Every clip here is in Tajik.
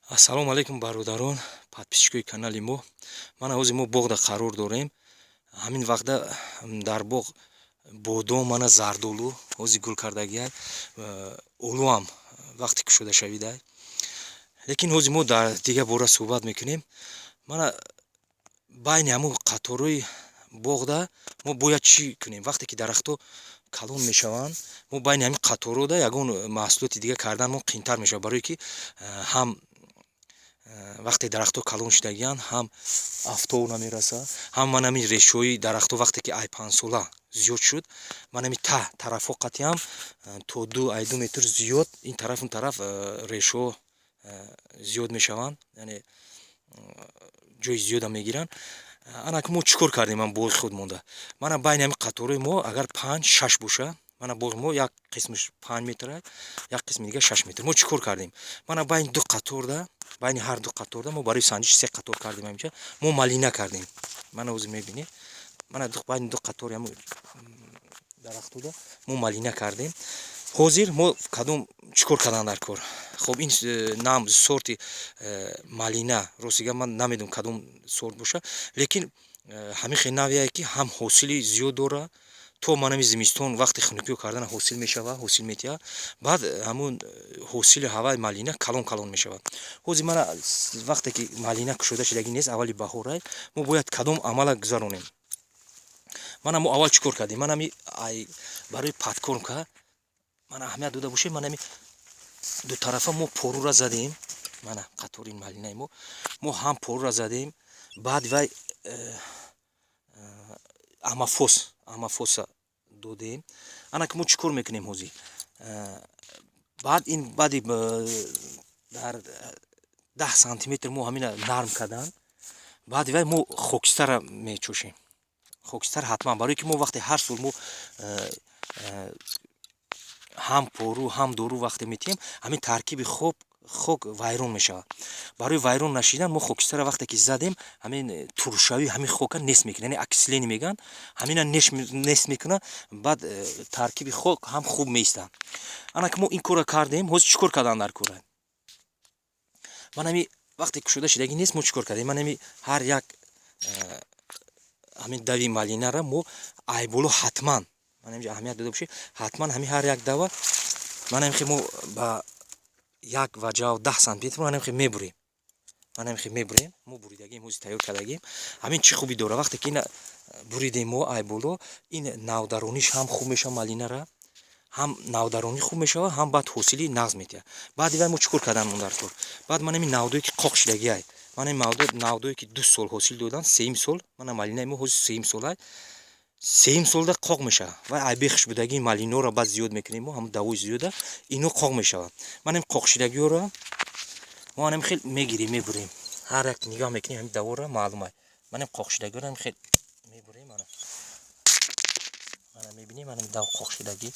Ассалому алайкум бародарон, подписчикои канали мо. Мана ҳозир мо боғда қарор дорем. Ҳамин вақта дар боғ бодом, мана зардолу ҳозир гул кардагиай, олуам вақте кушода шавидай. Лекин ҳозир мо дар дига бора суҳбат мекунем. Мана байни ҳамун қаторои боғда мо бояд чӣ кунем? Вақте ки дарахтҳо калон мешаванд, мо байни ҳамин қаторода ягон маҳсулоти дига кардан мо қийтар мешавад, барое ки ҳам вақте дарахтҳо калон шудагиянд, ҳам афтоб намерасад, ҳам ман ҳамин решҳои дарахтҳо вақте ки ай 5 сола зиёд шуд, ман ҳамин тарафҳо қатъиам то 2 метр зиёд ин тараф он тараф решҳо зиёд мешаванд, яъне ҷои зиёда мегиранд. Анак мо чӣ кор кардем? Ман боғи худ монда. Мана байни ҳамин қаторои мо агар 5-6 боша, мана боғи мо як қисмиш 5 метр аст, як қисми дига 6 метр. Мо чӣ кор кардем? Мана байни ду қаторда, байни ҳар ду қаторда мо барои санҷиш 3 қатор кардем ҳаминҷа. Мо малина кардем. Мана ҳозир мебинед. Мана байни ду қатори ҳамин дарахтода мо малина кардем. Ҳозир мо кадом чӣ кор кардан дар кор? Хоб ин нам сорти малина ростига ман намедонам кадом сорт боша, лекин ҳамин хел навие ки ҳам ҳосили зиёд дора, то ман ҳамин зимистон вақти хунукиё кардан ҳосил мешава, ҳосил метиҳад, баъд ҳамун ҳосили ҳаваи малина калон мешавад. Ҳозир мана вақте ки малина кушода шудагӣ нест, аввали баҳор аст, мо бояд кадом амала гузаронем? Мана мо аввал чӣ кор кардем? Ман ҳамин барои падкормка мана аҳамият дода бошед, ман ҳамин ду тарафа мо порура задем. Мана қатори малинаи мо ҳам порура задем, баъд вай амафоса додем. Анак мо чӣ кор мекунем ҳозир? Баъд ин баъди дар 10 сантиметр мо ҳамина нарм кардан, баъди вай мо хокистара мечӯшем. Хокистар ҳатман, барое ки мо вақте ҳар сол мо ҳам пору ҳам дору вақте метиҳем, ҳамин таркиби хок вайрон мешавад. Барои вайрон нашидан мо хокистара вақте ки задем, ҳамин туршавии ҳамин хока нест мекунад, яъне окисление мегӯянд, ҳамина нест мекунад, баъд таркиби хок ҳам хуб меистад. Анак мо ин кора кардем. Ҳозир чӣ кор кардан дар кор? Ман ҳамин вақте кушода шудагӣ нест, мо чӣ кор кардем? Ман ҳамин ҳар як ҳамин дави малинара мо айболо ҳатман, ман ҳаминҷа аҳамият дода бошед, ҳатман ҳамин ҳар як дава ман ҳамин хел мо ба як ваҷаҳ 10 сантиметр ман ҳамин хел мебурем. Ман ҳамин хел мебурем, мо буридагием, ҳозир тайёр кардагием. Ҳамин чӣ хубӣ дора? Вақте ки ин буридем мо айболо, ин навдарониш ҳам хуб мешавад малинара, ҳам навдаронӣ хуб мешавад, ҳам баъд ҳосили нағз метиҳад. Баъди вай мо чӣ кор карданмон дар кор? Баъд ман ҳамин навдое ки қоқ шудагӣ аст, ман ҳамин навдое ки 2 сол ҳосил доданд, 3 сол, мана малинаи мо ҳозир 3 сол аст. 3 солда қоқ мешавад. Вай айбехш будагии малиноро баъд зиёд мекунем, мо ҳам давои зиёда, ино қоқ мешавад. Ман ҳамин қоқ шудагиёро мо ҳамин хел мегирем, мебурем. Ҳар як нигоҳ мекунем ҳамин давора маълум аст. Ман ҳамин қоқ шудагиёро ҳамин хел мебурем. Мана мебинем, ман ҳамин дав қоқ шудагӣ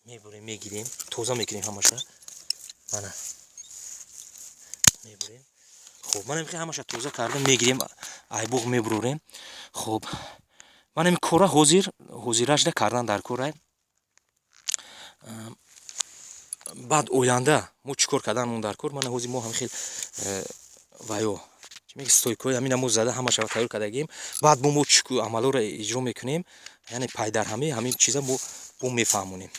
мебурем, мегирем, тоза мекунем ҳамаша. Мана мебурем. Хуб, ман ҳамин хел ҳамаша тоза карда мегирем, айбоғ мебурорем. Хуб, ман ҳамин кора ҳозирашда кардан дар кор аст. баъд оянда мо чӣ кор карданмон дар кор? Мана ҳозир мо ҳамин хел ваё чӣ мегӯяд стойкои ҳамина мо зада ҳамаша тайёр кардагием. баъд мо чӣ амалҳоро иҷро мекунем, яъне пайдарҳамӣ ҳамин чиза мо мефаҳмонем.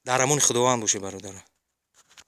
дар амони худованд бошед бародарон.